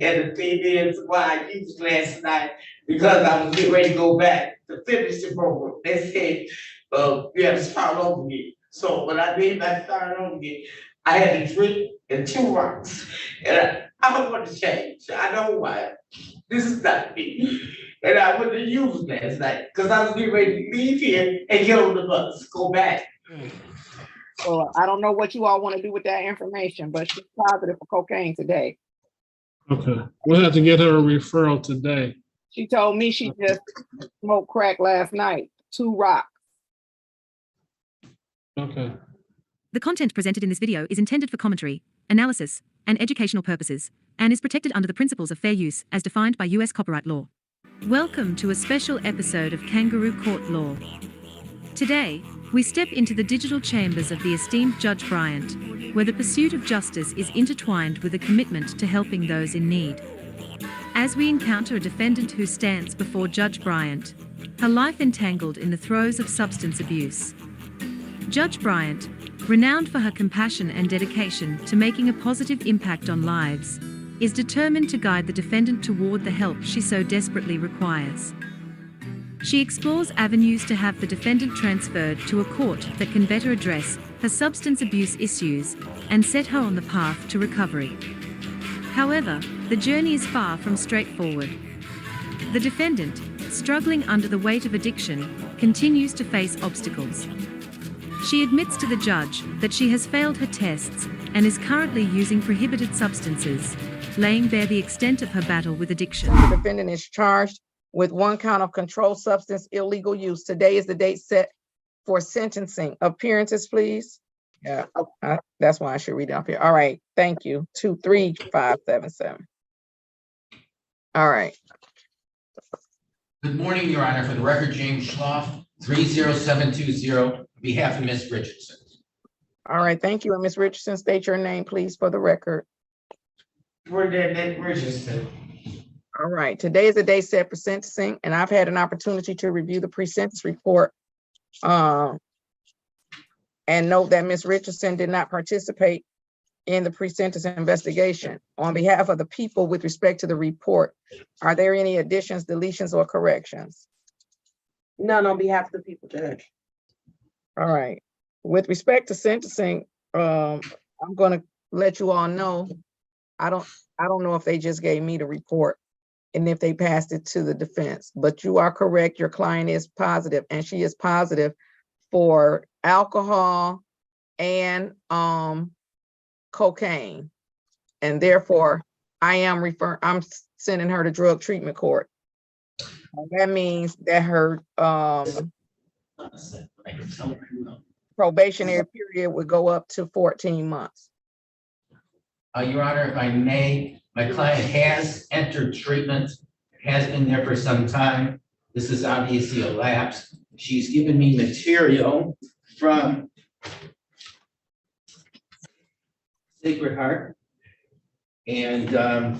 And the thing is why I used last night, because I was getting ready to go back to finish the program. They said, you have to start over again. So when I did I started over again, I had to drink and 2 rocks. And I don't want to change. I know why. This is not me. And I went to use last night, because I was getting ready to leave here and get on the bus, go back. Well, I don't know what you all want to do with that information, but she's positive for cocaine today. Okay, we'll have to get her a referral today. She told me she just smoked crack last night, 2 rocks. Okay. The content presented in this video is intended for commentary, analysis, and educational purposes, and is protected under the principles of fair use as defined by U.S. copyright law. Welcome to a special episode of Kangaroo Court Law. Today, we step into the digital chambers of the esteemed Judge Bryant, where the pursuit of justice is intertwined with a commitment to helping those in need. As we encounter a defendant who stands before Judge Bryant, her life entangled in the throes of substance abuse. Judge Bryant, renowned for her compassion and dedication to making a positive impact on lives, is determined to guide the defendant toward the help she so desperately requires. She explores avenues to have the defendant transferred to a court that can better address her substance abuse issues and set her on the path to recovery. However, the journey is far from straightforward. The defendant, struggling under the weight of addiction, continues to face obstacles. She admits to the judge that she has failed her tests and is currently using prohibited substances, laying bare the extent of her battle with addiction. The defendant is charged with 1 count of controlled substance illegal use. Today is the date set for sentencing. Appearances, please. Yeah, that's why I should read it up here. All right, thank you. 23577. All right. Good morning, Your Honor. For the record, James Schloff, 30720, on behalf of Ms. Richardson. All right, thank you. And Ms. Richardson, state your name, please, for the record. Bernadette Richardson. All right, today is the day set for sentencing, and I've had an opportunity to review the pre-sentence report. And note that Ms. Richardson did not participate in the pre-sentence investigation. On behalf of the people with respect to the report, are there any additions, deletions, or corrections? None on behalf of the people, Judge. All right. With respect to sentencing, I'm going to let you all know, I don't know if they just gave me the report and if they passed it to the defense, but you are correct. Your client is positive, and she is positive for alcohol and cocaine. And therefore, I'm sending her to drug treatment court. And that means that her probationary period would go up to 14 months. Your Honor, if I may, my client has entered treatment, has been there for some time. This is obviously a lapse. She's given me material from Sacred Heart. And,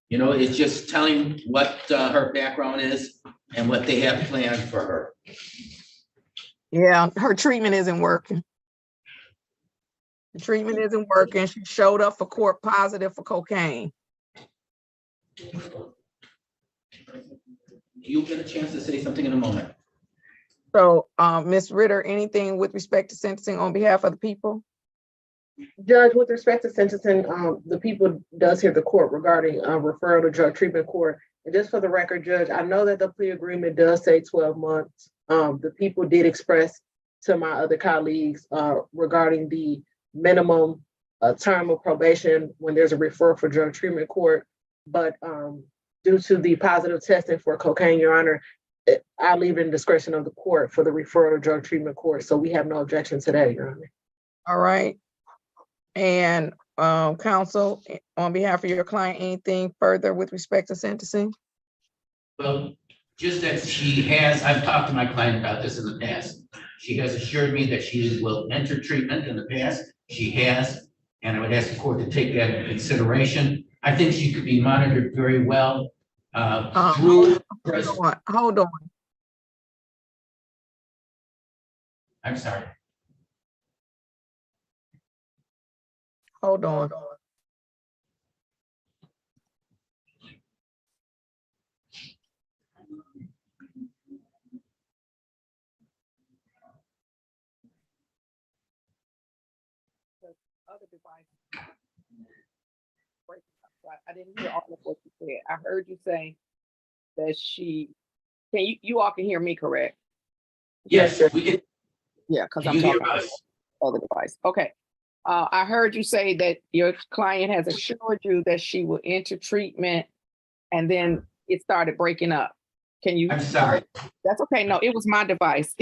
it's just telling what her background is and what they have planned for her. Yeah, her treatment isn't working. The treatment isn't working. She showed up for court positive for cocaine. You'll get a chance to say something in a moment. So, Ms. Ritter, anything with respect to sentencing on behalf of the people? Judge, with respect to sentencing, the people does hear the court regarding referral to drug treatment court. And just for the record, Judge, I know that the plea agreement does say 12 months. The people did express to my other colleagues regarding the minimum term of probation when there's a referral for drug treatment court. But due to the positive testing for cocaine, Your Honor, I leave in discretion of the court for the referral to drug treatment court. So we have no objection to that, Your Honor. All right. And counsel, on behalf of your client, anything further with respect to sentencing? Well, just that I've talked to my client about this in the past. She has assured me that she will enter treatment in the past. She has, and I would ask the court to take that into consideration. I think she could be monitored very well through. Hold on. I'm sorry. Hold on. other device. I didn't hear all of what you said. I heard you say that you all can hear me, correct? Yes, we can. Yeah, because Can I'm you hear talking us? other device. Okay. I heard you say that your client has assured you that she will enter treatment and then it started breaking up. Can you? I'm sorry. That's okay. No, it was my device.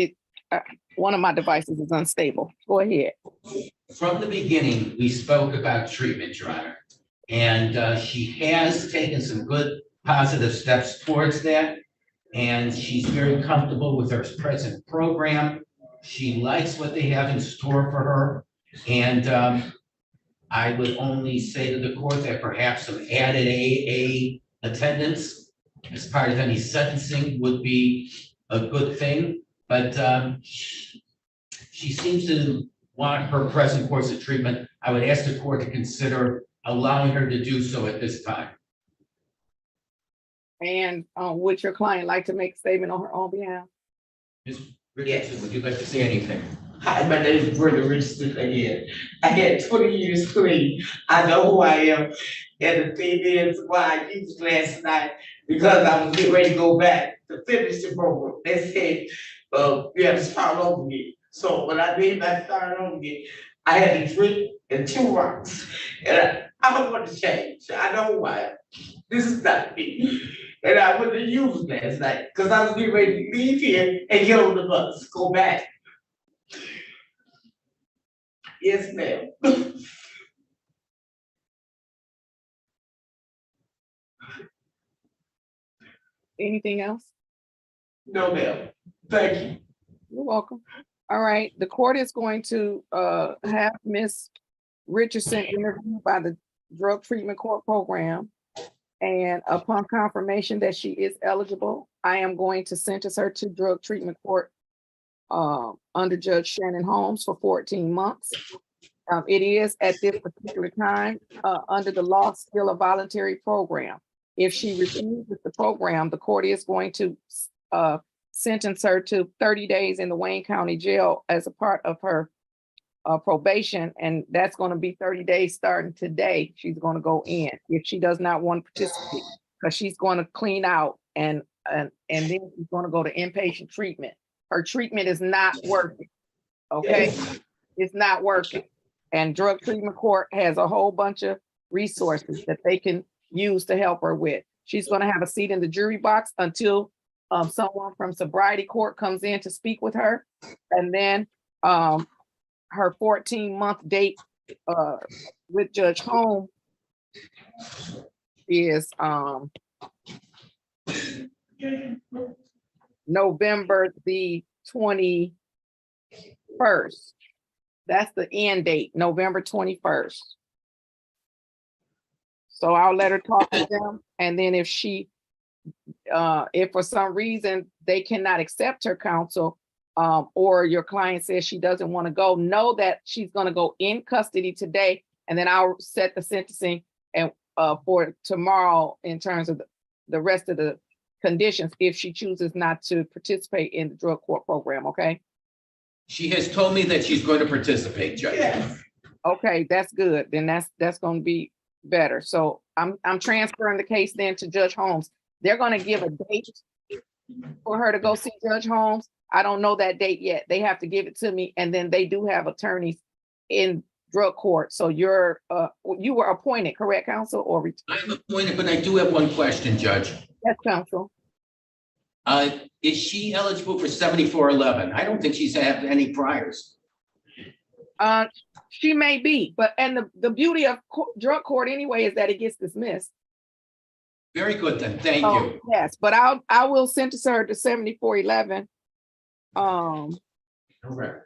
One of my devices is unstable. Go ahead. From the beginning, we spoke about treatment, Your Honor. And she has taken some good positive steps towards that. And she's very comfortable with her present program. She likes what they have in store for her. And I would only say to the court that perhaps some added AA attendance as part of any sentencing would be a good thing. But she seems to want her present course of treatment. I would ask the court to consider allowing her to do so at this time. And would your client like to make a statement on her own behalf? Ms. Richardson, would you like to say anything? Hi, my name is Brenda Richardson again. I had 20 years clean. I know who I am. And the thing is, why I used last night, because I was getting ready to go back to finish the program. They said, you have to start over again. So when I made my start over again, I had to drink and 2 rocks. And I don't want to change. I know who I am. This is not me. And I went to use last night, because I was getting ready to leave here and get on the bus, go back. Yes, ma'am. Anything else? No, ma'am. Thank you. You're welcome. All right, the court is going to have Ms. Richardson interviewed by the Drug Treatment Court Program. And upon confirmation that she is eligible, I am going to sentence her to Drug Treatment Court under Judge Shannon Holmes for 14 months. It is at this particular time under the law still a voluntary program. If she refuses the program, the court is going to sentence her to 30 days in the Wayne County Jail as a part of her probation, and that's going to be 30 days starting today. She's going to go in if she does not want to participate, because she's going to clean out and then she's going to go to inpatient treatment. Her treatment is not working. Okay, it's not working. And Drug Treatment Court has a whole bunch of resources that they can use to help her with. She's going to have a seat in the jury box until someone from sobriety court comes in to speak with her, and then her 14-month date with Judge Holmes is November the 21st. That's the end date, November 21st. So I'll let her talk to them, and then if for some reason they cannot accept her counsel, or your client says she doesn't want to go, know that she's going to go in custody today, and then I'll set the sentencing and for tomorrow in terms of the rest of the conditions if she chooses not to participate in the drug court program. Okay. She has told me that she's going to participate, Judge. Yes. Okay, that's good. Then that's going to be better. So I'm transferring the case then to Judge Holmes. They're going to give a date for her to go see Judge Holmes. I don't know that date yet. They have to give it to me, and then they do have attorneys in drug court. So you were appointed, correct, counsel? Or I'm appointed, but I do have one question, Judge. yes, counsel. Is she eligible for 7411? I don't think she's had any priors. She may be, but the beauty of drug court anyway is that it gets dismissed. Very good then. Thank you. Yes, but I will sentence her to 7411. Correct.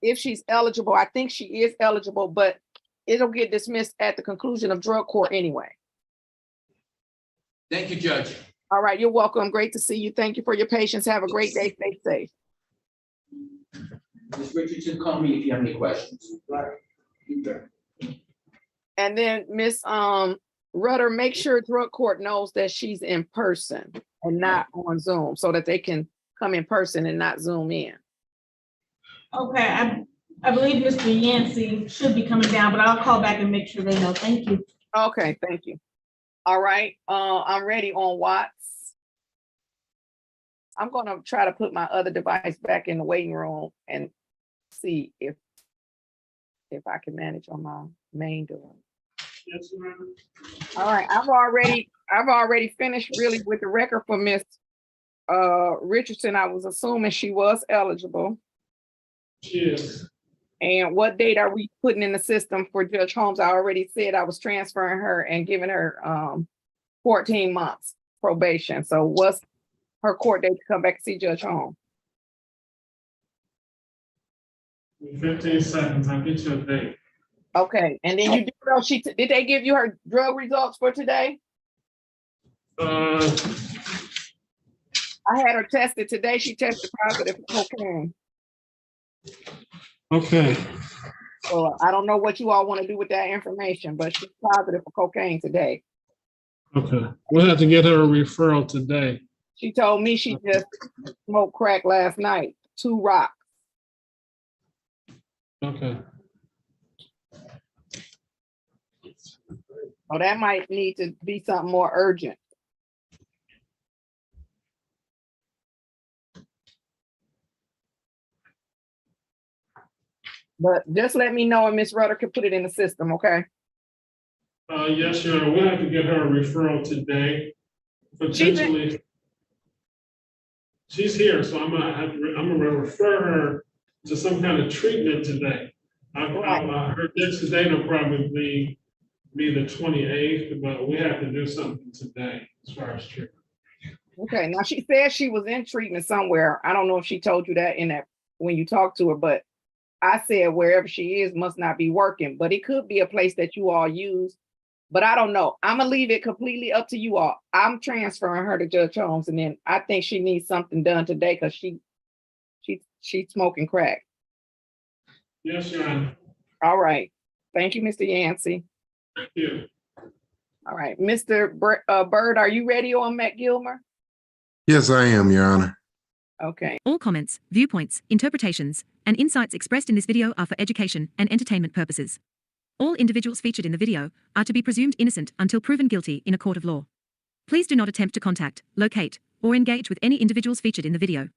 If she's eligible. I think she is eligible, but it'll get dismissed at the conclusion of drug court anyway. Thank you, Judge. All right, you're welcome. Great to see you. Thank you for your patience. Have a great day. Stay safe. Ms. Richardson, call me if you have any questions. And then Miss Rudder, make sure drug court knows that she's in person and not on Zoom, so that they can come in person and not Zoom in. Okay, I believe Mr. Yancey should be coming down, but I'll call back and make sure they know. Thank you. Okay, thank you. All right, I'm ready on Watts. I'm gonna try to put my other device back in the waiting room and see if I can manage on my main device. Yes, Your Honor. All right, I've already finished really with the record for Miss Richardson. I was assuming she was eligible. She is. And what date are we putting in the system for Judge Holmes? I already said I was transferring her and giving her 14 months probation. So what's her court date to come back and see Judge Holmes? 15 seconds, I'll get you a date. Okay, and then you do know did they give you her drug results for today? Uh, I had her tested today. She tested positive for cocaine. okay. So I don't know what you all want to do with that information, but she's positive for cocaine today. Okay. We'll have to get her a referral today. She told me she just smoked crack last night, 2 rocks. Okay. Oh, that might need to be something more urgent. But just let me know and Miss Rudder can put it in the system, okay? Yes, Your Honor, we'll have to get her a referral today. Potentially. She's here, so I'm gonna refer her to some kind of treatment today. Her next date will probably be the 28th, but we have to do something today as far as treatment. Okay, now she said she was in treatment somewhere. I don't know if she told you that when you talked to her, but I said wherever she is must not be working, but it could be a place that you all use. But I don't know. I'm gonna leave it completely up to you all. I'm transferring her to Judge Holmes, and then I think she needs something done today because she's smoking crack. Yes, Your Honor. All right. Thank you, Mr. Yancey. Thank you. All right, Mr. Bird, are you ready on Matt Gilmer? Yes, I am, Your Honor. Okay. All comments, viewpoints, interpretations, and insights expressed in this video are for education and entertainment purposes. All individuals featured in the video are to be presumed innocent until proven guilty in a court of law. Please do not attempt to contact, locate, or engage with any individuals featured in the video.